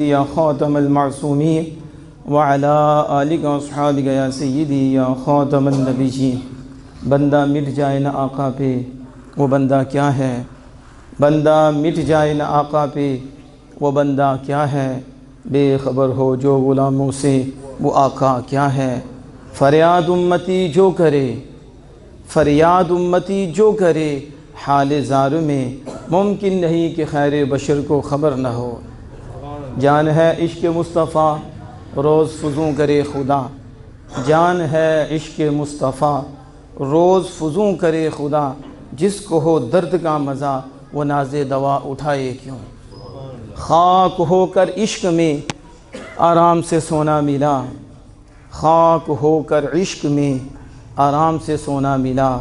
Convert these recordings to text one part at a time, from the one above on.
یا خاتم المعصومین وعلی آلک و اصحابک یا سیدی یا خاتم النبیین۔ بندہ مٹ جائے نہ آقا پہ وہ بندہ کیا ہے، بندہ مٹ جائے نہ آقا پہ وہ بندہ کیا ہے، بے خبر ہو جو غلاموں سے وہ آقا کیا ہے۔ فریاد امتی جو کرے، فریاد امتی جو کرے، حال زار میں ممکن نہیں کہ خیر بشر کو خبر نہ ہو۔ جان ہے عشق مصطفیٰ روز فزوں کرے خدا، جان ہے عشق مصطفیٰ روز فزوں کرے خدا، جس کو ہو درد کا مزہ وہ ناز دوا اٹھائے کیوں۔ خاک ہو کر عشق میں آرام سے سونا ملا، خاک ہو کر عشق میں آرام سے سونا ملا،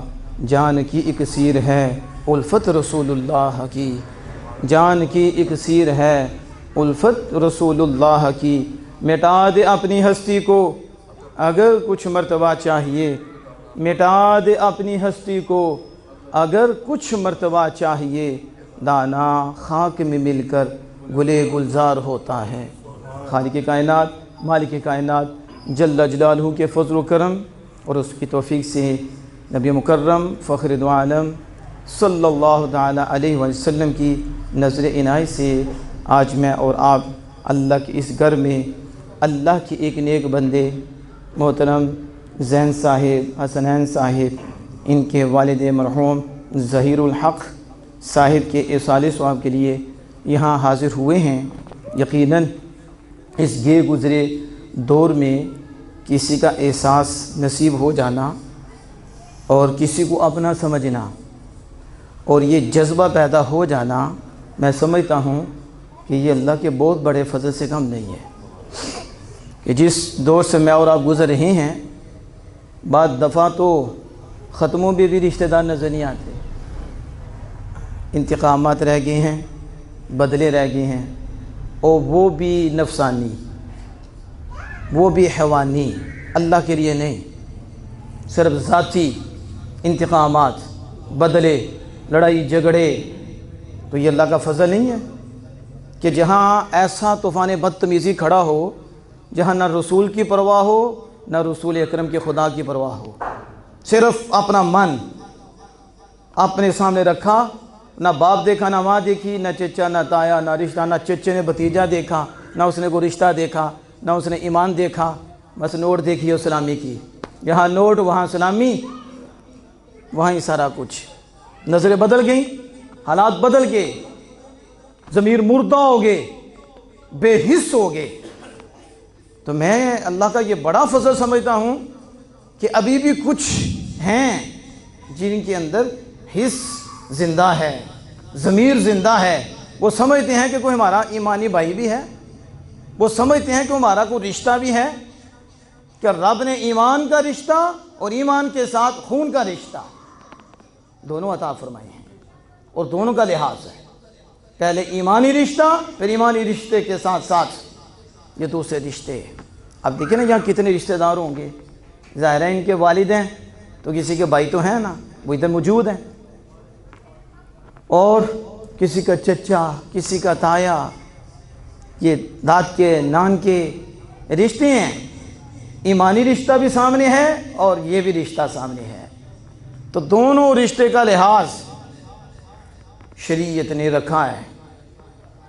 جان کی اکسیر ہے الفت رسول اللہ کی، جان کی اکسیر ہے الفت رسول اللہ کی۔ مٹا دے اپنی ہستی کو اگر کچھ مرتبہ چاہیے، مٹا دے اپنی ہستی کو اگر کچھ مرتبہ چاہیے، دانا خاک میں مل کر گلے گلزار ہوتا ہے۔ خالق کائنات مالک کائنات جل جلالہ کے فضل و کرم اور اس کی توفیق سے نبی مکرم فخر دو عالم صلی اللہ تعالیٰ علیہ وسلم کی نظر عنایت سے آج میں اور آپ اللہ کے اس گھر میں اللہ کے ایک نیک بندے محترم زین صاحب حسنین صاحب، ان کے والد مرحوم ظہیر الحق صاحب کے ایصال ثواب کے لیے یہاں حاضر ہوئے ہیں۔ یقیناً اس گئے گزرے دور میں کسی کا احساس نصیب ہو جانا اور کسی کو اپنا سمجھنا اور یہ جذبہ پیدا ہو جانا، میں سمجھتا ہوں کہ یہ اللہ کے بہت بڑے فضل سے کم نہیں ہے کہ جس دور سے میں اور آپ گزر رہے ہیں، بعض دفعہ تو ختموں میں بھی رشتہ دار نظر نہیں آتے، انتقامات رہ گئے ہیں، بدلے رہ گئے ہیں، اور وہ بھی نفسانی، وہ بھی حیوانی، اللہ کے لیے نہیں، صرف ذاتی انتقامات، بدلے، لڑائی جھگڑے۔ تو یہ اللہ کا فضل نہیں ہے کہ جہاں ایسا طوفان بدتمیزی کھڑا ہو، جہاں نہ رسول کی پرواہ ہو نہ رسول اکرم کے خدا کی پرواہ ہو، صرف اپنا من اپنے سامنے رکھا، نہ باپ دیکھا نہ ماں دیکھی، نہ چچا نہ تایا نہ رشتہ، نہ چچے نے بھتیجا دیکھا، نہ اس نے کوئی رشتہ دیکھا، نہ اس نے ایمان دیکھا، بس نوٹ دیکھی اور سلامی کی، یہاں نوٹ وہاں سلامی، وہاں ہی سارا کچھ۔ نظریں بدل گئیں، حالات بدل گئے، ضمیر مردہ ہو گئے، بے حس ہو گئے۔ تو میں اللہ کا یہ بڑا فضل سمجھتا ہوں کہ ابھی بھی کچھ ہیں جن کے اندر حس زندہ ہے، ضمیر زندہ ہے، وہ سمجھتے ہیں کہ کوئی ہمارا ایمانی بھائی بھی ہے، وہ سمجھتے ہیں کہ ہمارا کوئی رشتہ بھی ہے، کہ رب نے ایمان کا رشتہ اور ایمان کے ساتھ خون کا رشتہ دونوں عطا فرمائے ہیں، اور دونوں کا لحاظ ہے، پہلے ایمانی رشتہ، پھر ایمانی رشتے کے ساتھ ساتھ یہ دوسرے رشتے۔ اب دیکھیں نا یہاں کتنے رشتہ دار ہوں گے، ظاہر ہے ان کے والد ہیں تو کسی کے بھائی تو ہیں نا، وہ ادھر موجود ہیں، اور کسی کا چچا، کسی کا تایا، یہ داد کے نان کے رشتے ہیں۔ ایمانی رشتہ بھی سامنے ہے اور یہ بھی رشتہ سامنے ہے، تو دونوں رشتے کا لحاظ شریعت نے رکھا ہے،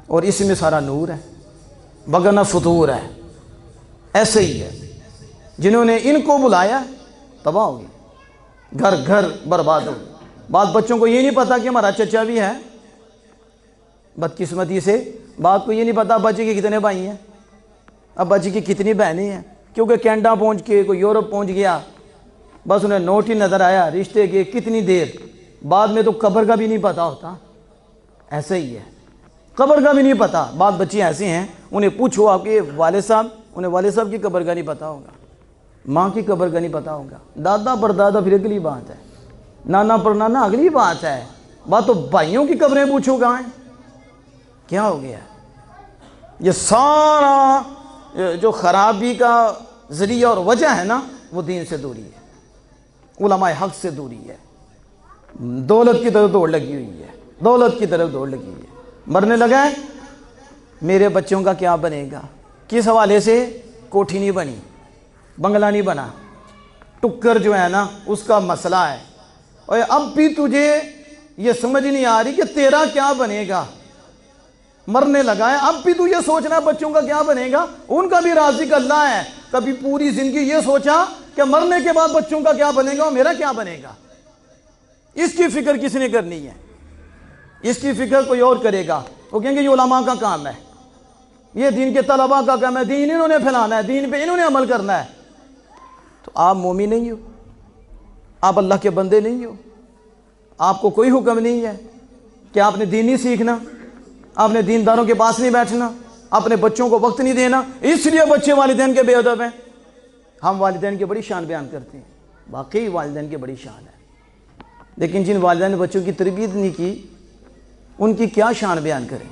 اور اس میں سارا نور ہے، وگرنہ فطور ہے۔ ایسے ہی ہے، جنہوں نے ان کو بلایا تباہ ہو گئی، گھر گھر برباد ہو گئی۔ بعض بچوں کو یہ نہیں پتا کہ ہمارا چچا بھی ہے، بدقسمتی سے بعض کو یہ نہیں پتا ابا جی کے کتنے بھائی ہیں، ابا جی کی کتنی بہنیں ہیں، کیونکہ کینیڈا پہنچ کے کوئی یورپ پہنچ گیا، بس انہیں نوٹ ہی نظر آیا، رشتے کے کتنی دیر بعد میں تو قبر کا بھی نہیں پتا ہوتا۔ ایسے ہی ہے، قبر کا بھی نہیں پتا۔ بعض بچے ایسے ہیں انہیں پوچھو آپ کے والد صاحب، انہیں والد صاحب کی قبر کا نہیں پتا ہوگا، ماں کی قبر کا نہیں پتا ہوگا، دادا پر دادا پھر اگلی بات ہے، نانا پر نانا اگلی بات ہے، بات تو بھائیوں کی قبریں پوچھو کہاں ہیں۔ کیا ہو گیا؟ یہ سارا جو خرابی کا ذریعہ اور وجہ ہے نا، وہ دین سے دوری ہے، علماء حق سے دوری ہے، دولت کی طرف دوڑ لگی ہوئی ہے، دولت کی طرف دوڑ لگی ہوئی ہے، مرنے لگا ہے میرے بچوں کا کیا بنے گا؟ کس حوالے سے؟ کوٹھی نہیں بنی، بنگلہ نہیں بنا، ٹکر جو ہے نا اس کا مسئلہ ہے۔ اور اب بھی تجھے یہ سمجھ نہیں آ رہی کہ تیرا کیا بنے گا، مرنے لگا ہے اب بھی تو یہ سوچنا بچوں کا کیا بنے گا۔ ان کا بھی رازق اللہ ہے، کبھی پوری زندگی یہ سوچا کہ مرنے کے بعد بچوں کا کیا بنے گا اور میرا کیا بنے گا؟ اس کی فکر کس نے کرنی ہے؟ اس کی فکر کوئی اور کرے گا، وہ کہیں گے یہ علماء کا کام ہے، یہ دین کے طلباء کا کام ہے، دین انہوں نے پھیلانا ہے، دین پہ انہوں نے عمل کرنا ہے۔ تو آپ مومن نہیں ہو، آپ اللہ کے بندے نہیں ہو، آپ کو کوئی حکم نہیں ہے کہ آپ نے دین نہیں سیکھنا، آپ نے دینداروں کے پاس نہیں بیٹھنا، اپنے بچوں کو وقت نہیں دینا، اس لیے بچے والدین کے بے ادب ہیں۔ ہم والدین کی بڑی شان بیان کرتے ہیں، واقعی والدین کی بڑی شان ہے، لیکن جن والدین نے بچوں کی تربیت نہیں کی ان کی کیا شان بیان کریں؟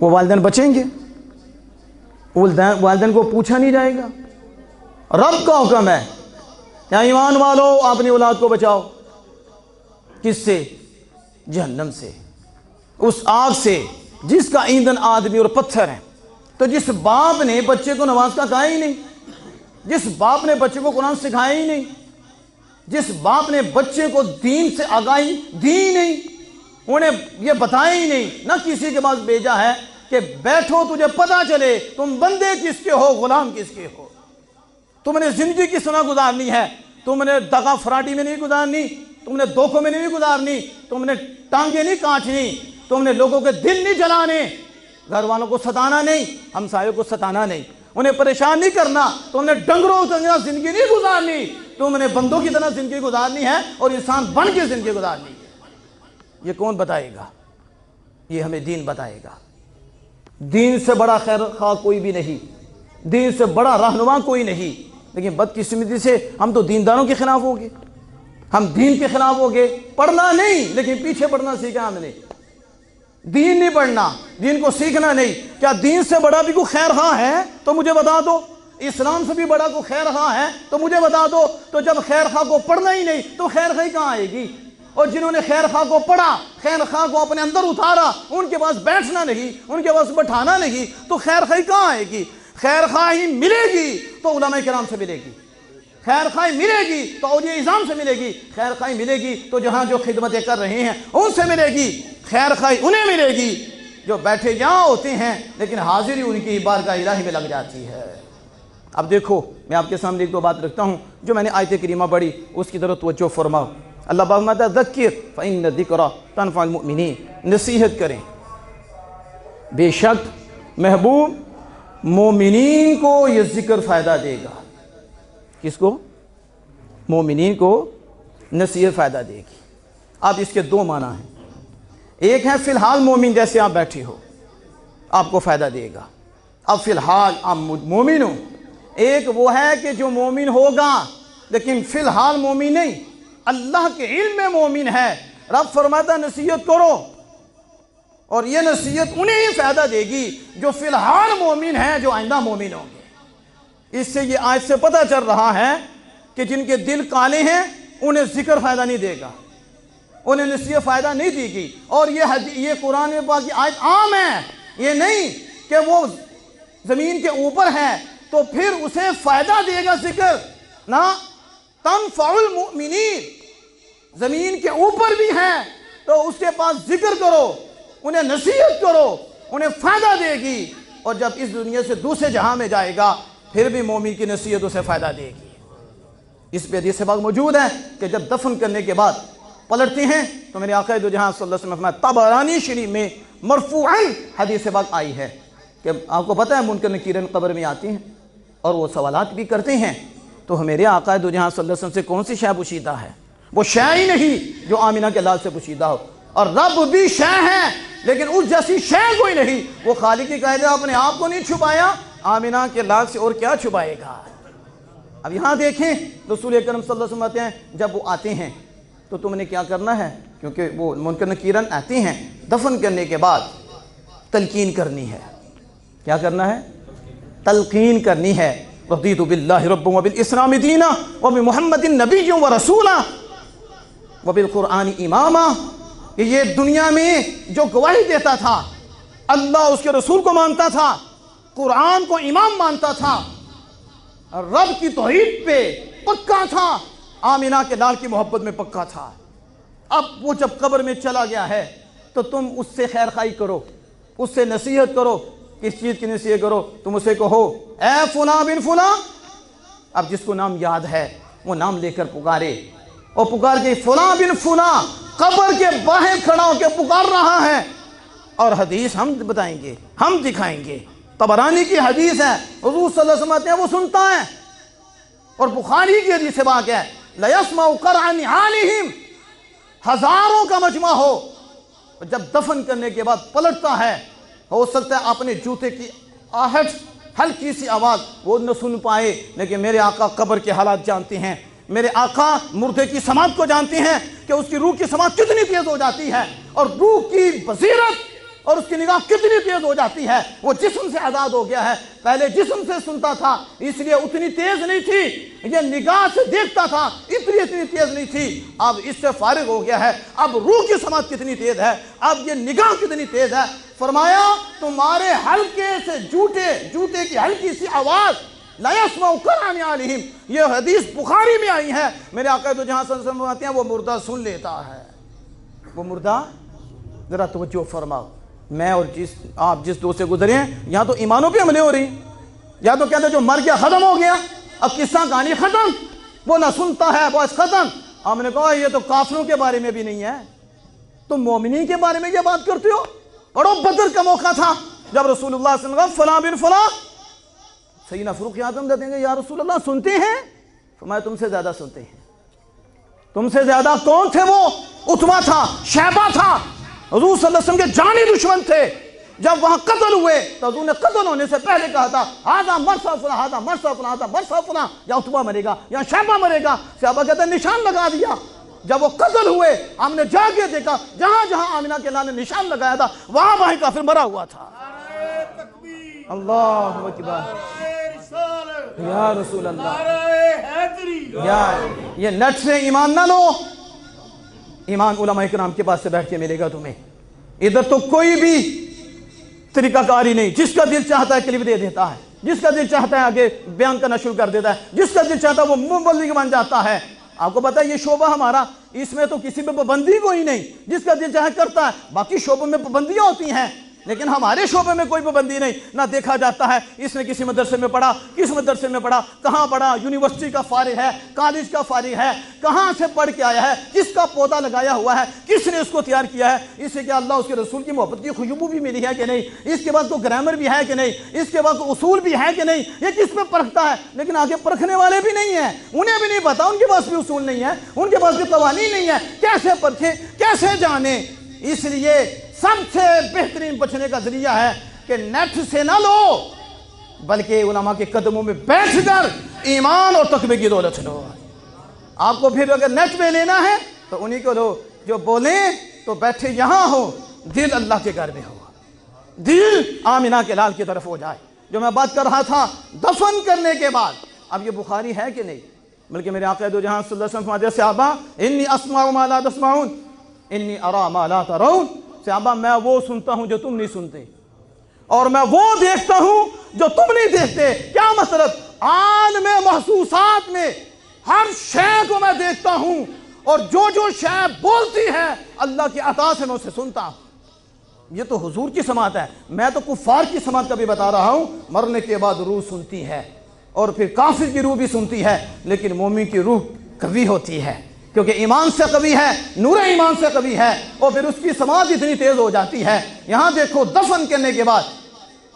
وہ والدین بچیں گے؟ والدین کو پوچھا نہیں جائے گا؟ رب کا حکم ہے یا ایمان والو اپنی اولاد کو بچاؤ، کس سے؟ جہنم سے، اس آگ سے جس کا ایندھن آدمی اور پتھر ہے۔ تو جس باپ نے بچے کو نماز کا کہا ہی نہیں، جس باپ نے بچے کو قرآن سکھایا ہی نہیں، جس باپ نے بچے کو دین سے آگاہی دی ہی نہیں، انہیں یہ بتایا ہی نہیں، نہ کسی کے پاس بھیجا ہے کہ بیٹھو تجھے پتا چلے تم بندے کس کے ہو، غلام کس کے ہو، تم نے زندگی کس طرح گزارنی ہے، تم نے دغا فراڈی میں نہیں گزارنی، تم نے دھوکوں میں نہیں گزارنی، تم نے ٹانگیں نہیں کاٹنی، تم نے لوگوں کے دل نہیں جلانے، گھر والوں کو ستانا نہیں، ہمسایوں کو ستانا نہیں، انہیں پریشان نہیں کرنا، تم نے ڈنگروں کی طرح زندگی نہیں گزارنی، تم نے بندوں کی طرح زندگی گزارنی ہے اور انسان بن کے زندگی گزارنی ہے۔ یہ کون بتائے گا؟ یہ ہمیں دین بتائے گا۔ دین سے بڑا خیر خواہ کوئی بھی نہیں، دین سے بڑا رہنما کوئی نہیں، لیکن بدقسمتی سے ہم تو دینداروں کے خلاف ہو گئے، ہم دین کے خلاف ہو گئے۔ پڑھنا نہیں لیکن پیچھے پڑھنا سیکھا ہم نے، دین نہیں پڑھنا، دین کو سیکھنا نہیں۔ کیا دین سے بڑا بھی کوئی خیر خواہ ہے تو مجھے بتا دو، اسلام سے بھی بڑا کوئی خیر خواہ ہے تو مجھے بتا دو۔ تو جب خیر خواہ کو پڑھنا ہی نہیں تو خیر خواہی کہاں آئے گی؟ اور جنہوں نے خیر خواہ کو پڑھا، خیر خواہ کو اپنے اندر اتارا، ان کے پاس بیٹھنا نہیں، ان کے پاس بٹھانا نہیں، تو خیر خواہی کہاں آئے گی؟ خیر خواہی ملے گی تو علماء کرام سے ملے گی، خیر خواہی ملے گی تو اولیاء اعظام سے ملے گی، خیر خواہی ملے گی تو جہاں جو خدمتیں کر رہے ہیں ان سے ملے گی، خیر خواہی انہیں ملے گی جو بیٹھے یہاں ہوتے ہیں لیکن حاضری ان کی بارگاہ الہی میں لگ جاتی ہے۔ اب دیکھو میں آپ کے سامنے ایک دو بات رکھتا ہوں جو میں نے آیت کریمہ پڑھی، اس کی طرف توجہ فرماؤ۔ اللہ پاک فرماتا ہے ذکر فإن الذکر تنفع المؤمنین، نصیحت کریں، بے شک محبوب مومنین کو یہ ذکر فائدہ دے گا۔ کس کو؟ مومنین کو نصیحت فائدہ دے گی۔ اب اس کے دو معنی ہیں، ایک ہے فی الحال مومن جیسے آپ بیٹھے ہو آپ کو فائدہ دے گا، اب فی الحال آپ مومن ہو۔ ایک وہ ہے کہ جو مومن ہوگا لیکن فی الحال مومن نہیں، اللہ کے علم میں مومن ہے۔ رب فرماتا نصیحت کرو، اور یہ نصیحت انہیں ہی فائدہ دے گی جو فی الحال مومن ہیں، جو آئندہ مومن ہوں گے۔ اس سے یہ آیت سے پتہ چل رہا ہے کہ جن کے دل کالے ہیں انہیں ذکر فائدہ نہیں دے گا، انہیں نصیحت فائدہ نہیں دے گی۔ اور یہ قرآن پاک کی آیت عام ہے، یہ نہیں کہ وہ زمین کے اوپر ہے تو پھر اسے فائدہ دے گا ذکر، نہ تنفع المؤمنین، زمین کے اوپر بھی ہے تو اس کے پاس ذکر کرو، انہیں نصیحت کرو، انہیں فائدہ دے گی۔ اور جب اس دنیا سے دوسرے جہاں میں جائے گا پھر بھی مومن کی نصیحت اسے فائدہ دے گی۔ اس پہ حدیث پاک موجود ہے کہ جب دفن کرنے کے بعد پلٹتے ہیں تو میرے آقا دو جہاں صلی اللہ علیہ وسلم فرمایا، طبرانی شریف میں مرفوعاً حدیث پاک آئی ہے کہ آپ کو پتہ ہے منکر نکیر قبر میں آتی ہیں اور وہ سوالات بھی کرتے ہیں، تو میرے آقا دو جہاں صلی اللہ علیہ وسلم سے کون سی شے پوشیدہ ہے؟ وہ شے ہی نہیں جو آمینہ کے لال سے پوشیدہ ہو، اور رب بھی شے ہے لیکن اس جیسی شے کوئی نہیں۔ وہ خالق کی قاعدہ اپنے آپ کو نہیں چھپایا، آمینہ کے لال سے اور کیا چھپائے گا؟ اب یہاں دیکھیں رسول اکرم صلی اللہ علیہ وسلم آتے ہیں، جب وہ آتے ہیں تو تم نے کیا کرنا ہے؟ کیونکہ وہ منکر نکیرن آتے ہیں، دفن کرنے کے بعد تلقین کرنی ہے۔ کیا کرنا ہے؟ تلقین کرنی ہے۔ رضیت باللہ ربا وبالاسلام دینا وبمحمد نبی ورسولا وبالقرآن اماما، کہ یہ دنیا میں جو گواہی دیتا تھا اللہ اس کے رسول کو مانتا تھا، قرآن کو امام مانتا تھا، رب کی توحید پہ پکا تھا، آمینہ کے لال کی محبت میں پکا تھا۔ اب وہ جب قبر میں چلا گیا ہے تو تم اس سے خیر خواہی کرو، اس سے نصیحت کرو۔ کس چیز کی نصیحت کرو؟ تم اسے کہو اے فلاں بن فلاں، اب جس کو نام یاد ہے وہ نام لے کر پکارے، اور پکار کے فلاں بن فلاں قبر کے باہر کھڑا ہو کے پکار رہا ہے، اور حدیث ہم بتائیں گے، ہم دکھائیں گے۔ طبرانی کی حدیث ہے، حضور صلی اللہ علیہ وسلم کہتے ہیں وہ سنتا ہے، اور بخاری کی حدیث سے واقع ہے لَيَسْمَعُ قَرْعَ نِعَالِهِمْ، ہزاروں کا مجمع ہو، جب دفن کرنے کے بعد پلٹتا ہے، ہو سکتا ہے اپنے جوتے کی آہٹ ہلکی سی آواز وہ نہ سن پائے، لیکن میرے آقا قبر کے حالات جانتے ہیں، میرے آقا مردے کی سماعت کو جانتے ہیں کہ اس کی روح کی سماعت کتنی تیز ہو جاتی ہے، اور روح کی بصیرت اور اس کی نگاہ کتنی تیز ہو جاتی ہے۔ وہ جسم سے آزاد ہو گیا ہے، پہلے جسم سے سنتا تھا اس لیے اتنی تیز نہیں تھی، یہ نگاہ سے دیکھتا تھا اتنی تیز نہیں تھی، اب اس سے فارغ ہو گیا ہے، اب روح کی سماعت کتنی تیز ہے، اب یہ نگاہ کتنی تیز ہے۔ فرمایا تمہارے حلقے سے جوتے کی ہلکی سی آواز لا يسمع قرع نعالهم، یہ حدیث بخاری میں آئی ہے، میرے آقا تو جہاں صلی اللہ علیہ وسلم آتے ہیں وہ مردہ سن لیتا ہے، وہ مردہ۔ ذرا توجہ فرماؤ، میں اور آپ جس دو سے گزرے ہیں یہاں تو ایمانوں پہ حملے ہو رہی ہیں، یا تو کہتے ہیں جو مر گیا ختم ہو گیا، اب قصہ کہانی ختم، وہ نہ سنتا ہے بس ختم۔ ہم نے کہا یہ تو کافروں کے بارے میں بھی نہیں ہے، تم مومنین کے بارے میں یہ بات کرتے ہو۔ بڑو بدر کا موقع تھا جب رسول اللہ صلی اللہ علیہ وسلم فلاں بن فلاں، سیدنا فاروق اعظم کہتے ہیں کہ یا رسول اللہ سنتے ہیں؟ فرمایا تم سے زیادہ سنتے ہیں۔ تم سے زیادہ کون تھے؟ وہ عتبہ تھا، شیبہ تھا، حضور صلی اللہ علیہ وسلم کے جانی دشمن تھے۔ جب وہاں قتل ہوئے تو حضور نے قتل ہونے سے پہلے کہا تھا ہذا مرثا فلاں، ہذا مرثا فلاں، ہذا مرثا فلاں، یا عتبہ مرے گا یا شیبہ مرے گا۔ صحابہ کہتے ہیں نشان لگا دیا۔ جب وہ قتل ہوئے ہم نے جا کے دیکھا جہاں جہاں آمنہ کے لال نے نشان لگایا تھا وہاں وہیں کافر مرا ہوا تھا۔ اللہ اکبر، یا رسول اللہ، یہ نٹ سے ایمان نہ لو، ایمان علماء کرام کے پاس سے بیٹھ کے ملے گا تمہیں۔ ادھر تو کوئی بھی طریقہ کاری نہیں، جس کا دل چاہتا ہے کلپ دے دیتا ہے، جس کا دل چاہتا ہے آگے بیان کرنا شروع کر دیتا ہے، جس کا دل چاہتا ہے وہ مبلغ بن جاتا ہے۔ آپ کو پتا ہے یہ شعبہ ہمارا، اس میں تو کسی پہ پابندی کوئی نہیں، جس کا دل چاہے کرتا ہے۔ باقی شعبوں میں پابندیاں ہوتی ہیں لیکن ہمارے شعبے میں کوئی پابندی نہیں، نہ دیکھا جاتا ہے اس نے کسی مدرسے میں پڑھا، کس مدرسے میں پڑھا، کہاں پڑھا، یونیورسٹی کا فارغ ہے، کالج کا فارغ ہے، کہاں سے پڑھ کے آیا ہے، کس کا پودا لگایا ہوا ہے، کس نے اس کو تیار کیا ہے، اس سے کیا اللہ اس کے رسول کی محبت کی خوشبو بھی ملی ہے کہ نہیں، اس کے بعد کوئی گرامر بھی ہے کہ نہیں، اس کے بعد کوئی اصول بھی ہے کہ نہیں، یہ کس پہ پرکھتا ہے۔ لیکن آگے پرکھنے والے بھی نہیں ہیں، انہیں بھی نہیں پتا، ان کے پاس بھی اصول نہیں ہے، ان کے پاس بھی قوانین نہیں ہے، کیسے پرکھیں، کیسے جانیں۔ اس لیے سب سے بہترین بچنے کا ذریعہ ہے کہ نیٹ سے نہ لو بلکہ علماء کے قدموں میں بیٹھ کر ایمان اور تقوی کی دولت لو۔ آپ کو پھر اگر نیٹ میں لینا ہے تو انہی کو لو جو بولیں تو بیٹھے یہاں ہو، دل اللہ کے گھر میں ہو، دل آمنہ کے لال کی طرف ہو جائے۔ جو میں بات کر رہا تھا دفن کرنے کے بعد، اب یہ بخاری ہے کہ نہیں، بلکہ میرے آقا دو جہاں صلی اللہ علیہ وسلم فرماتے ہیں صحابہ انی اسمع ما لا تسمعون انی ارا ما لا ترون، صحابہ میں وہ سنتا ہوں جو تم نہیں سنتے، اور میں وہ دیکھتا ہوں جو تم نہیں دیکھتے۔ کیا مطلب؟ عالم محسوسات میں ہر شے کو میں دیکھتا ہوں، اور جو شے بولتی ہے اللہ کی عطا سے میں اسے سنتا ہوں۔ یہ تو حضور کی سماعت ہے، میں تو کفار کی سماعت کا بھی بتا رہا ہوں۔ مرنے کے بعد روح سنتی ہے، اور پھر کافر کی روح بھی سنتی ہے، لیکن مومن کی روح قوی ہوتی ہے کیونکہ ایمان سے قوی ہے، نور ایمان سے قوی ہے، اور پھر اس کی سماعت اتنی تیز ہو جاتی ہے۔ یہاں دیکھو دفن کرنے کے بعد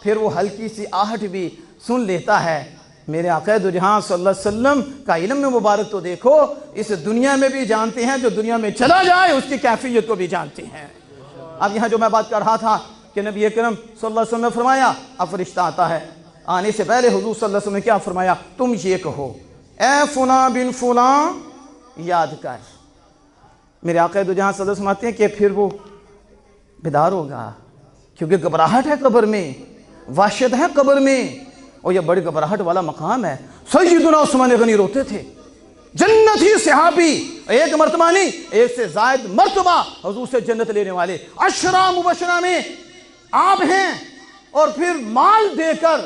پھر وہ ہلکی سی آہٹ بھی سن لیتا ہے۔ میرے آقا دو جہاں صلی اللہ علیہ وسلم کا علم میں مبارک تو دیکھو، اس دنیا میں بھی جانتے ہیں، جو دنیا میں چلا جائے اس کی کیفیت کو بھی جانتے ہیں۔ اب یہاں جو میں بات کر رہا تھا کہ نبی اکرم صلی اللہ علیہ وسلم نے فرمایا، اب فرشتہ آتا ہے، آنے سے پہلے حضور صلی اللہ علیہ وسلم نے کیا فرمایا؟ تم یہ کہو اے فلاں بن فلاں یاد کر۔ میرے آقا دو جہاں صلی اللہ علیہ وسلم آتے ہیں کہ پھر وہ بیدار ہوگا، کیونکہ گھبراہٹ ہے قبر میں، وحشت ہے قبر میں، اور یہ بڑی گھبراہٹ والا مقام ہے۔ سیدنا عثمان غنی روتے تھے، جنتی صحابی، ایک مرتبہ نہیں ایک سے زائد مرتبہ حضور سے جنت لینے والے، عشرہ مبشرہ میں آپ ہیں اور پھر مال دے کر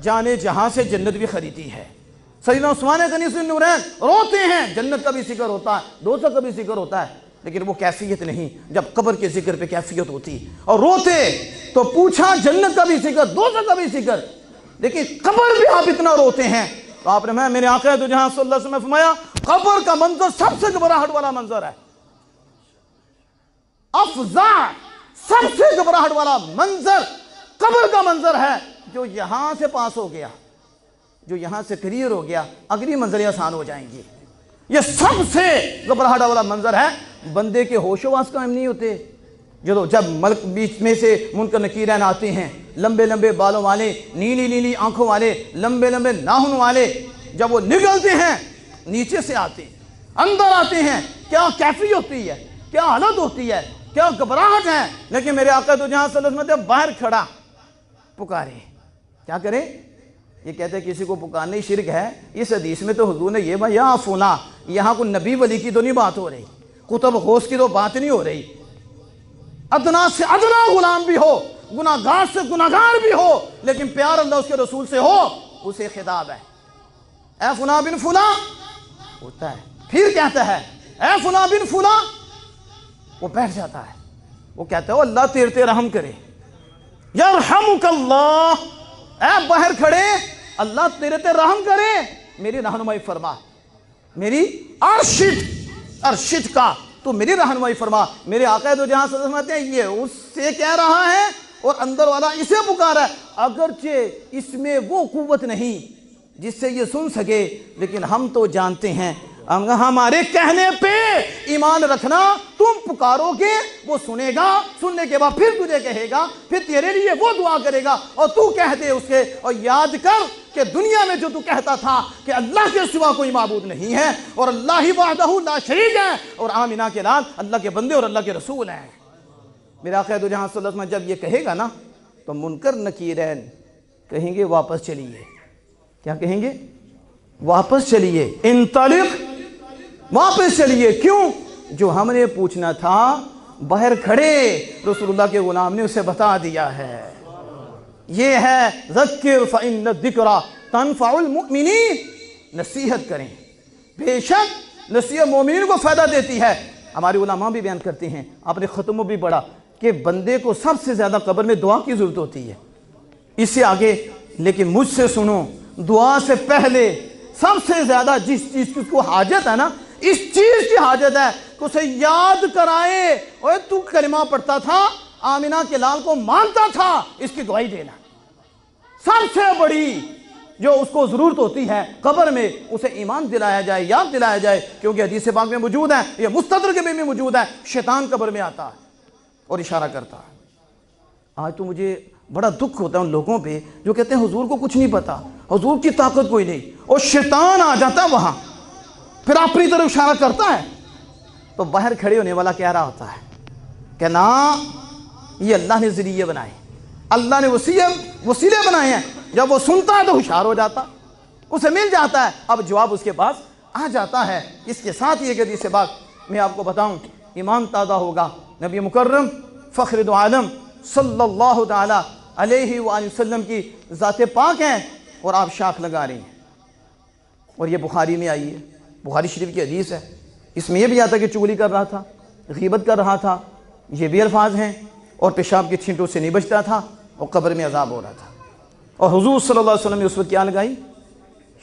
جانے جہاں سے جنت بھی خریدی ہے۔ سیدنا عثمان غنی النورین روتے ہیں، جنت کا بھی ذکر ہوتا ہے، دوزخ کا بھی ذکر ہوتا ہے، لیکن وہ کیفیت نہیں جب قبر کے ذکر پہ کیفیت ہوتی، اور روتے تو پوچھا جنت کا بھی ذکر، دوزخ کا بھی ذکر، لیکن قبر بھی آپ اتنا روتے ہیں۔ تو آپ نے فرمایا، میرے آقا دو جہاں صلی اللہ علیہ وسلم نے فرمایا قبر کا منظر سب سے گھبراہٹ والا منظر ہے، افزع سب سے گھبراہٹ والا منظر قبر کا منظر ہے۔ جو یہاں سے پاس ہو گیا، جو یہاں سے کلیئر ہو گیا، اگلی منزلیں آسان ہو جائیں گی۔ یہ سب سے گھبراہٹ والا منظر ہے۔ بندے کے ہوش و واس قائم نہیں ہوتے، جب ملک بیچ میں سے منکر نکیرین آتے ہیں، لمبے لمبے بالوں والے، نیلی نیلی آنکھوں والے، لمبے لمبے ناخن والے، جب وہ نکلتے ہیں نیچے سے آتے ہیں، اندر آتے ہیں، کیا کیفیت ہوتی ہے، کیا حالت ہوتی ہے، کیا گھبراہٹ ہے۔ لیکن میرے آقا تو جہاں صلی اللہ علیہ وسلم باہر کھڑا پکارے، کیا کرے؟ یہ کہتے ہیں کسی کو پکارنے شرک ہے۔ اس حدیث میں تو حضور نے یہ بھائی یا فلاں، یہاں کوئی نبی ولی کی تو نہیں بات ہو رہی، کتب غوث کی تو بات نہیں ہو رہی، ادنا سے ادنا غلام بھی ہو، گناہگار سے گناہگار بھی ہو، لیکن پیار اللہ اس کے رسول سے ہو، اسے خطاب ہے، اے فلاں بن فلاں ہوتا ہے، پھر کہتا ہے اے فلاں بن فلاں، وہ بیٹھ جاتا ہے، وہ کہتا ہے اللہ تیرے رحم کرے، یرحمک اللہ، اے باہر کھڑے اللہ تیرے تے رحم کرے، میری رہنمائی فرما، میری ارشد کا تو میری رہنمائی فرما۔ میرے آقا دو جہاں صلی اللہ علیہ وسلم کہتے ہیں یہ اس سے کہہ رہا ہے اور اندر والا اسے پکارا ہے، اگرچہ اس میں وہ قوت نہیں جس سے یہ سن سکے، لیکن ہم تو جانتے ہیں ہمارے کہنے پہ ایمان رکھنا، تم پکارو گے وہ سنے گا، سننے کے بعد پھر تجھے کہے گا، پھر تیرے لیے وہ دعا کرے گا، اور تو کہہ دے اس کے، اور یاد کر کہ دنیا میں جو تو کہتا تھا کہ اللہ کے سوا کوئی معبود نہیں ہے اور اللہ ہی وحدہ لا شریک ہے، اور آمینہ کے لال اللہ کے بندے اور اللہ کے رسول ہیں۔ میرے آقا دو جہاں صلی اللہ علیہ وسلم جب یہ کہے گا نا تو منکر نکیرین کہیں گے واپس چلیے، کیا کہیں گے؟ واپس چلیے، انطلق، واپس چلیے۔ کیوں؟ جو ہم نے پوچھنا تھا باہر کھڑے رسول اللہ کے غلام نے اسے بتا دیا ہے۔ یہ ہے ذکر فإن الذکرى تنفع المؤمنین، نصیحت کریں، بے شک نصیحت مومنین کو فائدہ دیتی ہے۔ ہمارے علماء بھی بیان کرتے ہیں، آپ نے ختم بھی پڑھا کہ بندے کو سب سے زیادہ قبر میں دعا کی ضرورت ہوتی ہے، اس سے آگے، لیکن مجھ سے سنو، دعا سے پہلے سب سے زیادہ جس چیز کی اس کو حاجت ہے نا، اس چیز کی حاجت ہے کہ اسے یاد کرائے، اوے تو کلمہ پڑھتا تھا، آمینہ کے لال کو مانتا تھا، اس کی دعائی دینا سب سے بڑی جو اس کو ضرورت ہوتی ہے قبر میں، اسے ایمان دلایا جائے، یاد دلایا جائے، کیونکہ حدیث پاک میں موجود ہے، یہ مستدرک میں بھی موجود ہے، شیطان قبر میں آتا ہے اور اشارہ کرتا ہے۔ آج تو مجھے بڑا دکھ ہوتا ہے ان لوگوں پہ جو کہتے ہیں حضور کو کچھ نہیں پتا، حضور کی طاقت کوئی نہیں، اور شیطان آ جاتا ہے وہاں، پھر اپنی طرف اشارہ کرتا ہے، تو باہر کھڑے ہونے والا کہہ رہا ہوتا ہے کہ نا یہ اللہ نے ذریعے بنائے، اللہ نے وسیلے بنائے ہیں، جب وہ سنتا ہے تو ہوشیار ہو جاتا، اسے مل جاتا ہے، اب جواب اس کے پاس آ جاتا ہے۔ اس کے ساتھ یہ حدیث بات میں آپ کو بتاؤں، ایمان تازہ ہوگا، نبی مکرم فخر دو عالم صلی اللہ تعالی علیہ وآلہ وسلم کی ذات پاک ہیں اور آپ شاخ لگا رہی ہیں، اور یہ بخاری میں آئی ہے، بخاری شریف کی حدیث ہے، اس میں یہ بھی آتا کہ چغلی کر رہا تھا، غیبت کر رہا تھا، یہ بھی الفاظ ہیں، اور پیشاب کی چھینٹوں سے نہیں بچتا تھا، اور قبر میں عذاب ہو رہا تھا، اور حضور صلی اللہ علیہ وسلم نے اس وقت کیا لگائی؟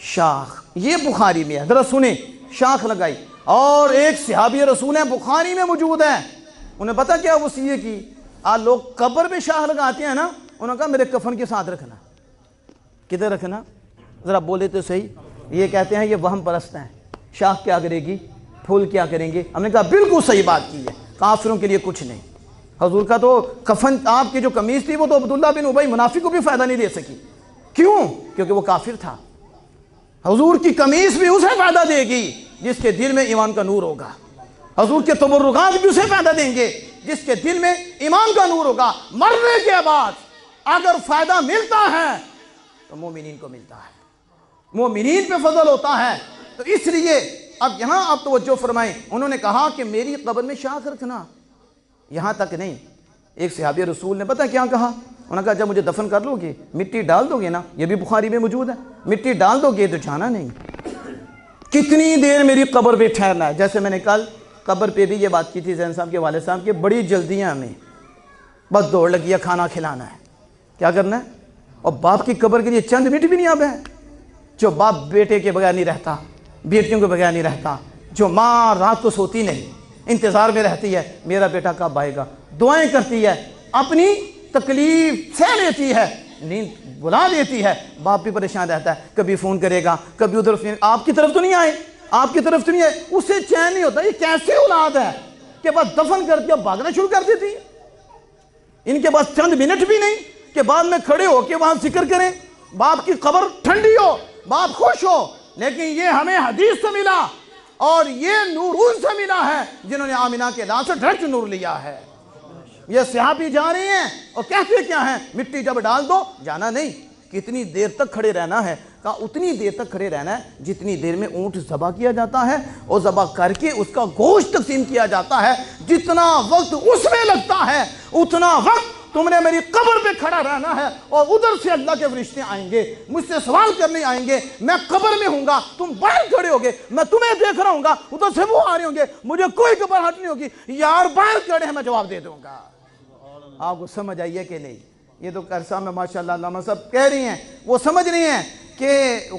شاخ۔ یہ بخاری میں ہے، ذرا سنیں، شاخ لگائی، اور ایک صحابی رسول ہیں بخاری میں موجود ہے، انہیں پتا کیا وصیت کی؟ آج لوگ قبر پہ شاخ لگاتے ہیں نا، انہوں نے کہا میرے کفن کے ساتھ رکھنا۔ کدھر رکھنا؟ ذرا بولے تو صحیح۔ یہ کہتے ہیں یہ وہم پرست ہیں، شاخ کیا کرے گی، پھول کیا کریں گے؟ ہم نے کہا بالکل صحیح بات کی ہے، کافروں کے لیے کچھ نہیں۔ حضور کا تو کفن، آپ کی جو قمیص تھی وہ تو عبداللہ بن ابی منافق کو بھی فائدہ نہیں دے سکی، کیوں؟ کیونکہ وہ کافر تھا۔ حضور کی قمیص بھی اسے فائدہ دے گی جس کے دل میں ایمان کا نور ہوگا، حضور کے تبرکات بھی اسے فائدہ دیں گے جس کے دل میں ایمان کا نور ہوگا۔ مرنے کے بعد اگر فائدہ ملتا ہے تو مومنین کو ملتا ہے، مومنین پہ فضل ہوتا ہے۔ تو اس لیے اب یہاں آپ توجہ فرمائیں، انہوں نے کہا کہ میری قبر میں شاخ رکھنا، یہاں تک نہیں، ایک صحابی رسول نے پتہ کیا کہا؟ انہوں نے کہا جب مجھے دفن کر لو گے مٹی ڈال دو گے نا، یہ بھی بخاری میں موجود ہے، مٹی ڈال دو گے تو جانا نہیں، کتنی دیر میری قبر پہ ٹھہرنا ہے۔ جیسے میں نے کل قبر پہ بھی یہ بات کی تھی زین صاحب کے والد صاحب کے، بڑی جلدیاں ہمیں، بس دوڑ لگی ہے، کھانا کھلانا ہے، کیا کرنا ہے؟ اور باپ کی قبر کے لیے چند منٹ بھی نہیں آب ہے۔ جو باپ بیٹے کے بغیر نہیں رہتا، بیٹیوں کے بغیر نہیں رہتا، جو ماں رات کو سوتی نہیں، انتظار میں رہتی ہے میرا بیٹا کب آئے گا، دعائیں کرتی ہے، اپنی تکلیف سہ لیتی ہے، نیند بلا دیتی ہے، باپ بھی پریشان رہتا ہے، کبھی فون کرے گا، کبھی ادھر آپ کی طرف تو نہیں آئے، آپ کی طرف تو نہیں آئے، اسے چین نہیں ہوتا۔ یہ کیسے اولاد ہے کہ بس دفن کر دیا بھاگنا شروع کر دیتی ہے؟ ان کے پاس چند منٹ بھی نہیں کہ بعد میں کھڑے ہو کے وہاں ذکر کریں، باپ کی قبر ٹھنڈی ہو، باپ خوش ہو۔ لیکن یہ ہمیں حدیث سے ملا اور یہ نورون سے ملا ہے جنہوں نے آمینہ کے لال سے ڈائریکٹ نور لیا ہے۔ یہ صحابی جا رہے ہیں اور کہتے کیا ہیں؟ مٹی جب ڈال دو جانا نہیں۔ کتنی دیر تک کھڑے رہنا ہے؟ کہا اتنی دیر تک کھڑے رہنا ہے جتنی دیر میں اونٹ ذبح کیا جاتا ہے اور ذبح کر کے اس کا گوشت تقسیم کیا جاتا ہے، جتنا وقت اس میں لگتا ہے اتنا وقت تم نے میری قبر پہ کھڑا رہنا ہے۔ اور ادھر سے اللہ کے فرشتے آئیں گے، مجھ سے سوال کرنے آئیں گے، میں قبر میں ہوں گا، تم باہر کھڑے ہوگے، میں تمہیں دیکھ رہا ہوں گا، ادھر سے وہ آ رہے ہوں گے، مجھے کوئی گھبراہٹ نہیں ہوگی، یار باہر کھڑے ہیں میں جواب دے دوں گا۔ آپ کو سمجھ آئیے کہ نہیں؟ یہ تو کرسا میں ماشاءاللہ علامہ صاحب کہہ رہی ہیں، وہ سمجھ رہی ہیں کہ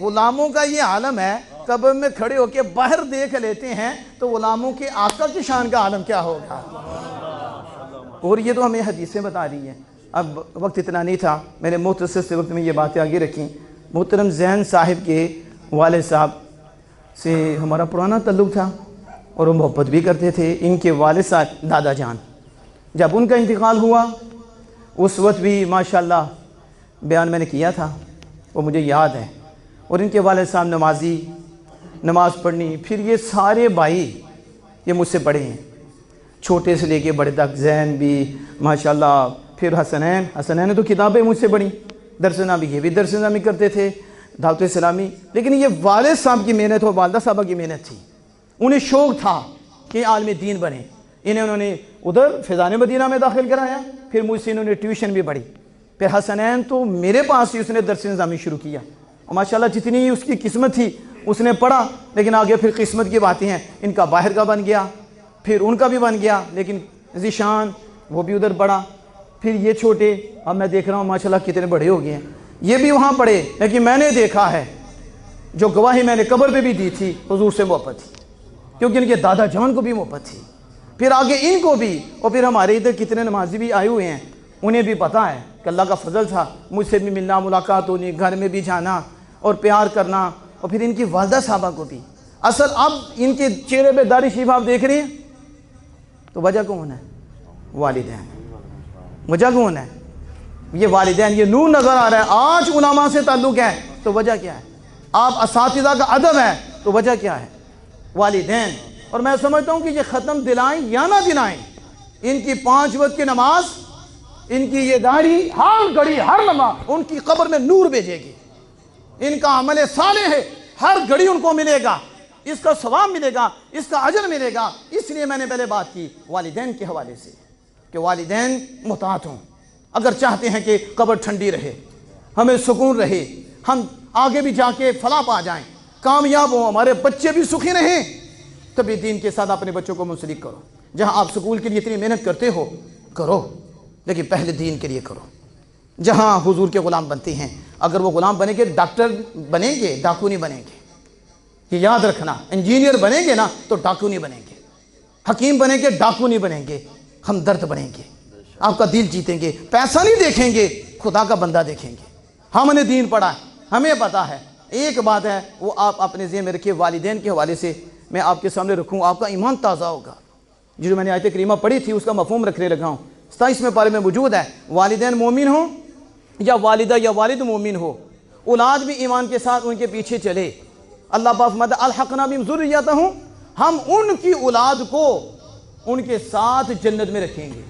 غلاموں کا یہ عالم ہے، قبر میں کھڑے ہو کے باہر دیکھ لیتے ہیں تو غلاموں کے آقا کی شان کا عالم کیا ہوگا؟ اور یہ تو ہمیں حدیثیں بتا رہی ہیں۔ اب وقت اتنا نہیں تھا، میں نے مختصر سے وقت میں یہ باتیں آگے رکھیں۔ محترم زین صاحب کے والد صاحب سے ہمارا پرانا تعلق تھا اور وہ محبت بھی کرتے تھے۔ ان کے والد صاحب دادا جان جب ان کا انتقال ہوا اس وقت بھی ماشاءاللہ بیان میں نے کیا تھا، وہ مجھے یاد ہے۔ اور ان کے والد صاحب نمازی، نماز پڑھنی، پھر یہ سارے بھائی یہ مجھ سے بڑے ہیں، چھوٹے سے لے کے بڑے تک، زین بھی ماشاءاللہ، پھر حسنین نے تو کتابیں مجھ سے بڑھی، درس نامی یہ بھی درس نامی کرتے تھے، دعوت اسلامی۔ لیکن یہ والد صاحب کی محنت اور والدہ صاحبہ کی محنت تھی، انہیں شوق تھا کہ عالم دین بنے۔ انہوں نے ادھر فیضان مدینہ میں داخل کرایا، پھر مجھ سے انہوں نے ٹیوشن بھی پڑھی، پھر حسنین تو میرے پاس ہی اس نے درس نظامی شروع کیا، اور ماشاءاللہ جتنی اس کی قسمت تھی اس نے پڑھا۔ لیکن آگے پھر قسمت کی باتیں ہیں، ان کا باہر کا بن گیا، پھر ان کا بھی بن گیا، لیکن ذیشان وہ بھی ادھر پڑھا، پھر یہ چھوٹے، اب میں دیکھ رہا ہوں ماشاءاللہ کتنے بڑے ہو گئے ہیں، یہ بھی وہاں پڑھے۔ لیکن میں نے دیکھا ہے جو گواہی میں نے قبر پہ بھی دی تھی، حضور سے محبت تھی، کیونکہ ان کے دادا جان کو بھی محبت تھی، پھر آگے ان کو بھی، اور پھر ہمارے ادھر کتنے نمازی بھی آئے ہوئے ہیں، انہیں بھی پتہ ہے کہ اللہ کا فضل تھا، مجھ سے بھی ملنا، ملاقات ہونی، گھر میں بھی جانا اور پیار کرنا، اور پھر ان کی والدہ صاحبہ کو بھی۔ اصل اب ان کے چہرے پہ داڑھی شریف آپ دیکھ رہے ہیں تو وجہ کون ہے؟ والدین۔ وجہ کون ہے؟ یہ والدین، یہ نور نظر آ رہا ہے۔ آج علماء سے تعلق ہے تو وجہ کیا ہے؟ آپ اساتذہ کا ادب ہے تو وجہ کیا ہے؟ والدین۔ اور میں سمجھتا ہوں کہ یہ ختم دلائیں یا نہ دلائیں، ان کی 5 وقت کی نماز، ان کی یہ داڑھی، ہر گھڑی ہر لمحہ ان کی قبر میں نور بھیجے گی۔ ان کا عمل صالح ہے، ہر گھڑی ان کو ملے گا، اس کا ثواب ملے گا، اس کا اجر ملے گا۔ اس لیے میں نے پہلے بات کی والدین کے حوالے سے کہ والدین محتاط ہوں، اگر چاہتے ہیں کہ قبر ٹھنڈی رہے، ہمیں سکون رہے، ہم آگے بھی جا کے فلاح پا جائیں، کامیاب ہوں، ہمارے بچے بھی سکھی رہیں، تبھی دین کے ساتھ اپنے بچوں کو منسلک کرو۔ جہاں آپ سکول کے لیے اتنی محنت کرتے ہو کرو، لیکن پہلے دین کے لیے کرو۔ جہاں حضور کے غلام بنتے ہیں، اگر وہ غلام بنیں گے ڈاکٹر بنیں گے، ڈاکو نہیں بنیں گے، یہ یاد رکھنا۔ انجینئر بنیں گے نا تو ڈاکو نہیں بنیں گے، حکیم بنیں گے ڈاکو نہیں بنیں گے، ہمدرد بنیں گے، آپ کا دل جیتیں گے، پیسہ نہیں دیکھیں گے، خدا کا بندہ دیکھیں گے۔ ہم نے دین پڑھا ہے، ہمیں پتا ہے۔ ایک بات ہے وہ آپ اپنے ذہن میں رکھیے، والدین کے حوالے سے میں آپ کے سامنے رکھوں، آپ کا ایمان تازہ ہوگا۔ جو میں نے آیت کریمہ پڑھی تھی اس کا مفہوم رکھنے لگا ہوں، 27ویں پارے میں موجود ہے۔ والدین مومن ہوں یا والدہ یا والد مومن ہو، اولاد بھی ایمان کے ساتھ ان کے پیچھے چلے۔ اللہ پاک فرماتا ہے الحقنا بہم ذریتہم، ہم ان کی اولاد کو ان کے ساتھ جنت میں رکھیں گے۔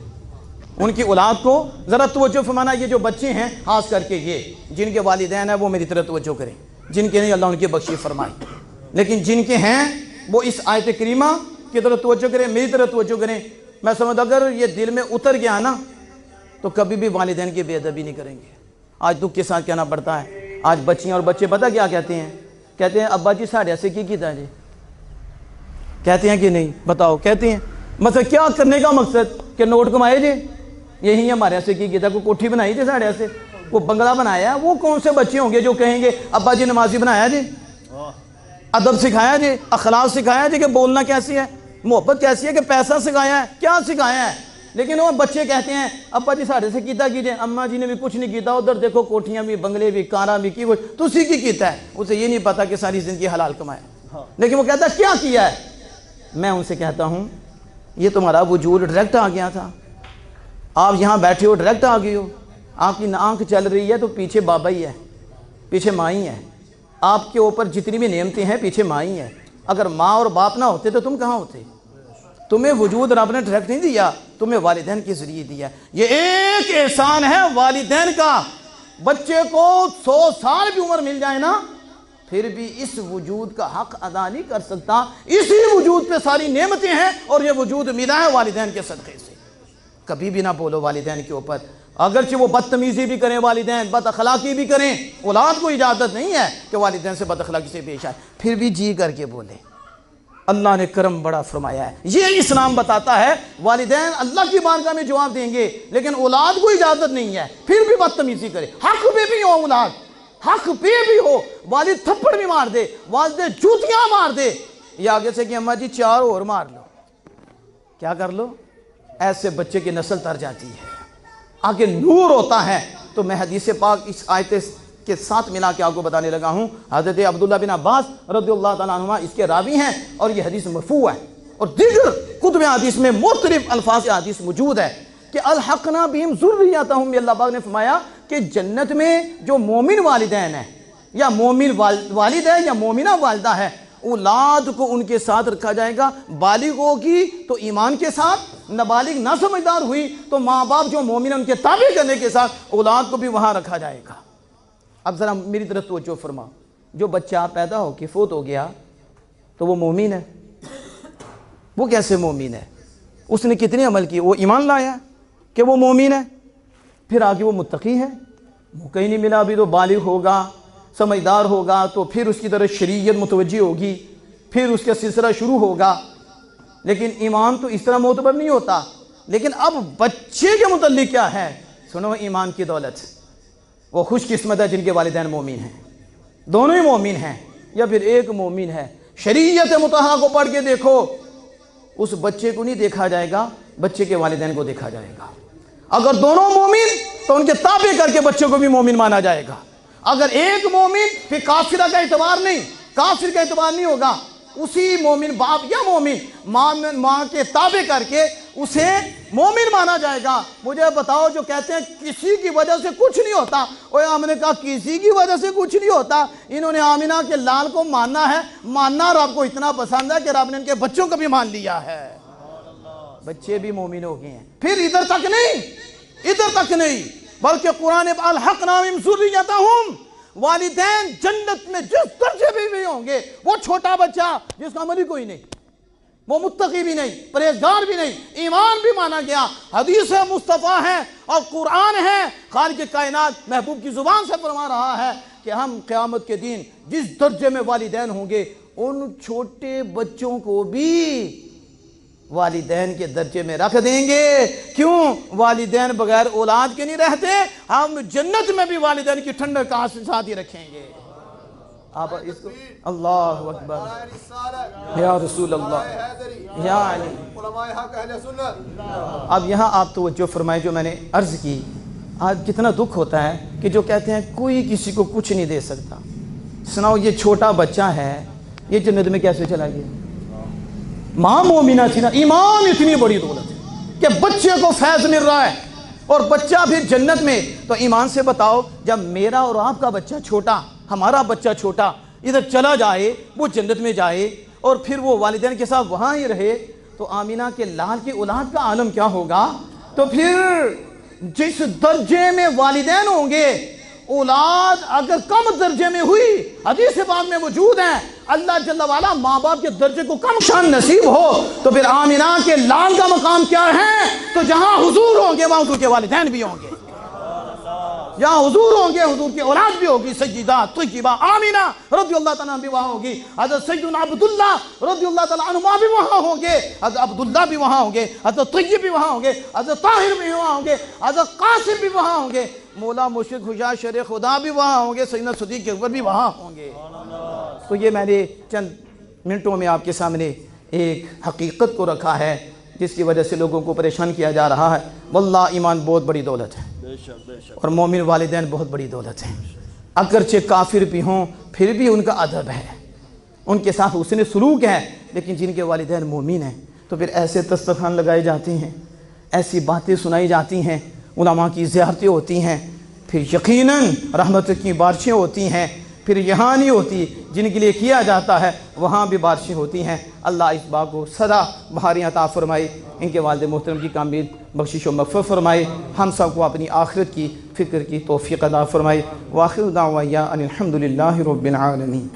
ان کی اولاد کو ذرا توجہ فرمانا، یہ جو بچے ہیں خاص کر کے یہ جن کے والدین ہیں وہ میری طرف توجہ کریں، جن کے نہیں اللہ ان کی بخشش فرمائے، لیکن جن کے ہیں وہ اس آیت کریمہ کی طرف توجہ کریں، میری طرف توجہ کریں۔ میں سمجھتا اگر یہ دل میں اتر گیا نا تو کبھی بھی والدین کی بے ادبی نہیں کریں گے۔ آج دکھ کے ساتھ کہنا پڑتا ہے، آج بچیاں اور بچے پتہ کیا کہتے ہیں؟ کہتے ہیں ابا جی ساڑھے سے کی کیتا جی، کہتے ہیں کہ نہیں؟ بتاؤ کہتے ہیں؟ مطلب کیا کرنے کا مقصد کہ نوٹ کمائے جی، یہی ہمارے سے کی کیتا، کوئی کوٹھی بنائی جی ساڑھے سے، کوئی بنگلہ بنایا ہے؟ وہ کون سے بچے ہوں گے جو کہیں گے ابا جی نمازی بنایا جی، ادب سکھایا جی، اخلاق سکھایا جی کہ بولنا کیسی ہے، محبت کیسی ہے، کہ پیسہ سکھایا ہے، کیا سکھایا ہے؟ لیکن وہ بچے کہتے ہیں ابا جی ساڑھے سے کیتا کیجئے، اماں جی نے بھی کچھ نہیں کیتا، ادھر دیکھو کوٹھیاں بھی، بنگلے بھی، کاراں بھی کی، تو اسی کی کیتا ہے، اسے یہ نہیں پتا کہ ساری زندگی حلال کمائے، لیکن وہ کہتا ہے کیا کیا ہے؟ میں ان سے کہتا ہوں یہ تمہارا وجود ڈائریکٹ آ گیا تھا، آپ یہاں بیٹھے ہو ڈائریکٹ آ گئے ہو، آپ کی آنکھ چل رہی ہے تو پیچھے بابا ہی ہے، پیچھے ماں ہی ہے، آپ کے اوپر جتنی بھی نعمتیں ہیں پیچھے ماں ہی ہے، اگر ماں اور باپ نہ ہوتے تو تم کہاں ہوتے؟ تمہیں وجود رب نے ڈائریکٹ نہیں دیا، تمہیں والدین کے ذریعے دیا۔ یہ ایک احسان ہے والدین کا، بچے کو 100 سال بھی عمر مل جائے نا پھر بھی اس وجود کا حق ادا نہیں کر سکتا، اسی وجود پہ ساری نعمتیں ہیں، اور یہ وجود ملا ہے والدین کے صدقے سے۔ کبھی بھی نہ بولو والدین کے اوپر، اگرچہ وہ بدتمیزی بھی کریں، والدین بد اخلاقی بھی کریں، اولاد کو اجازت نہیں ہے کہ والدین سے بد اخلاقی سے پیش آئے، پھر بھی جی کر کے بولے۔ اللہ نے کرم بڑا فرمایا ہے، یہ اسلام بتاتا ہے والدین اللہ کی بارگاہ میں جواب دیں گے، لیکن اولاد کو اجازت نہیں ہے پھر بھی بدتمیزی کرے، حق پہ بھی ہو اولاد، حق پہ بھی ہو، والد تھپڑ بھی مار دے، والدہ جوتیاں مار دے، یہ آگے سے کہ اماں جی 4 اور مار لو، کیا کر لو؟ ایسے بچے کی نسل تر جاتی ہے، آگے نور ہوتا ہے۔ تو میں حدیث پاک اس آیت کے ساتھ ملا کے آپ کو بتانے لگا ہوں، حضرت عبداللہ بن عباس رضی اللہ تعالیٰ عنہ اس کے راوی ہیں، اور یہ حدیث مرفوع ہے، اور دیگر کتب حدیث میں مختلف الفاظ حدیث موجود ہے کہ الحقنا بہم ذریتہم، اللہ پاک نے فرمایا کہ جنت میں جو مومن والدین ہیں یا مومن والد ہے یا مومنہ والدہ ہے، اولاد کو ان کے ساتھ رکھا جائے گا، بالغ ہوگی تو ایمان کے ساتھ، نابالغ نہ سمجھدار ہوئی تو ماں باپ جو مومن ہیں ان کے تابع کرنے کے ساتھ اولاد کو بھی وہاں رکھا جائے گا۔ اب ذرا میری طرف توجہ فرما، جو بچہ پیدا ہو کے فوت ہو گیا تو وہ مومن ہے؟ وہ کیسے مومن ہے؟ اس نے کتنے عمل کیے؟ وہ ایمان لایا کہ وہ مومن ہے، پھر آگے وہ متقی ہے، موقع ہی نہیں ملا، ابھی تو بالغ ہوگا، سمجھدار ہوگا تو پھر اس کی طرف شریعت متوجہ ہوگی، پھر اس کا سلسلہ شروع ہوگا، لیکن ایمان تو اس طرح معتبر نہیں ہوتا۔ لیکن اب بچے کے متعلق کیا ہے؟ سنو، ایمان کی دولت، وہ خوش قسمت ہے جن کے والدین مومن ہیں، دونوں ہی مومن ہیں یا پھر ایک مومن ہے۔ شریعت مطہرہ کو پڑھ کے دیکھو، اس بچے کو نہیں دیکھا جائے گا، بچے کے والدین کو دیکھا جائے گا۔ اگر دونوں مومن تو ان کے تابع کر کے بچے کو بھی مومن مانا جائے گا۔ اگر ایک مومن، پھر کافرہ کا اعتبار نہیں، کافر کا اعتبار نہیں ہوگا، اسی مومن باپ یا مومن ماں کے تابع کر کے اسے مومن مانا جائے گا۔ مجھے بتاؤ، جو کہتے ہیں کسی کی وجہ سے کچھ نہیں ہوتا، ہم نے کہا کسی کی وجہ سے کچھ نہیں ہوتا، انہوں نے آمینہ کے لال کو ماننا ہے، ماننا رب کو اتنا پسند ہے کہ رب نے ان کے بچوں کو بھی مان لیا ہے، بچے بھی مومن ہو گئے ہیں۔ پھر ادھر تک نہیں بلکہ قرآن الحقنا بہم ذریتہم، والدین جنت میں جس درجے بھی ہوں گے، وہ چھوٹا بچہ جس کا عمل ہی کوئی نہیں، وہ متقی بھی نہیں، پرہیزگار بھی نہیں، ایمان بھی مانا گیا، حدیث مصطفیٰ ہے اور قرآن ہے، خالق کائنات محبوب کی زبان سے فرما رہا ہے کہ ہم قیامت کے دن جس درجے میں والدین ہوں گے، ان چھوٹے بچوں کو بھی والدین کے درجے میں رکھ دیں گے۔ کیوں؟ والدین بغیر اولاد کے نہیں رہتے، ہم جنت میں بھی والدین کی ٹھنڈک کا ساتھ ہی رکھیں گے۔ آپ اس کو اللہ اکبر یا رسول اللہ یا علی۔ اب یہاں آپ توجہ فرمائیں، جو میں نے عرض کی، آج کتنا دکھ ہوتا ہے کہ جو کہتے ہیں کوئی کسی کو کچھ نہیں دے سکتا۔ سناؤ، یہ چھوٹا بچہ ہے، یہ جنت میں کیسے چلا گیا؟ ماں مومنہ تھی نا، ایمان اتنی بڑی دولت ہے کہ بچے کو فیض مل رہا ہے اور بچہ پھر جنت میں۔ تو ایمان سے بتاؤ، جب میرا اور آپ کا بچہ چھوٹا، ہمارا بچہ چھوٹا ادھر چلا جائے، وہ جنت میں جائے اور پھر وہ والدین کے ساتھ وہاں ہی رہے، تو آمینہ کے لال کی اولاد کا عالم کیا ہوگا؟ تو پھر جس درجے میں والدین ہوں گے اولاد اگر کم درجے میں ہوئی، حدیث پاک میں موجود ہے اللہ جل وعلا ماں باپ کے درجے کو کم شان نصیب ہو تو پھر آمنہ کے لال کا مقام کیا ہے؟ تو جہاں حضور ہوں گے وہاں حضور کے والدین بھی ہوں گے، جہاں حضور ہوں گے حضور کی اولاد بھی ہوگی، سیدہ طیبہ آمنہ رضی اللہ تعالیٰ عنہ بھی وہاں ہوگی، حضرت سیدنا عبداللہ رضی اللہ تعالیٰ عنہ بھی وہاں ہوں گے، حضرت عبداللہ بھی وہاں ہوں گے، حضرت طیب بھی وہاں ہوں گے، حضرت طاہر بھی وہاں ہوں گے، حضرت قاسم بھی وہاں ہوں گے، مولا مشرق حجاج شیر خدا بھی وہاں ہوں گے، سیدنا صدیق اکبر بھی وہاں ہوں گے۔ تو یہ میں نے چند منٹوں میں آپ کے سامنے ایک حقیقت کو رکھا ہے جس کی وجہ سے لوگوں کو پریشان کیا جا رہا ہے۔ واللہ ایمان بہت بڑی دولت ہے اور مومن والدین بہت بڑی دولت ہے، اگرچہ کافر بھی ہوں پھر بھی ان کا ادب ہے، ان کے ساتھ حسن سلوک ہے، لیکن جن کے والدین مومن ہیں تو پھر ایسے دسترخوان لگائے جاتے ہیں، ایسی باتیں سنائی جاتی ہیں، علماء کی زیارتیں ہوتی ہیں، پھر یقیناً رحمت کی بارشیں ہوتی ہیں، پھر یہاں نہیں ہوتی جن کے لیے کیا جاتا ہے وہاں بھی بارشیں ہوتی ہیں۔ اللہ اس بات کو سدا بہاری عطا فرمائے، ان کے والد محترم کی کامل بخشش و مغفرت فرمائے، ہم سب کو اپنی آخرت کی فکر کی توفیق عطا فرمائے۔ وآخر دعوانا ان الحمد للہ رب العالمین۔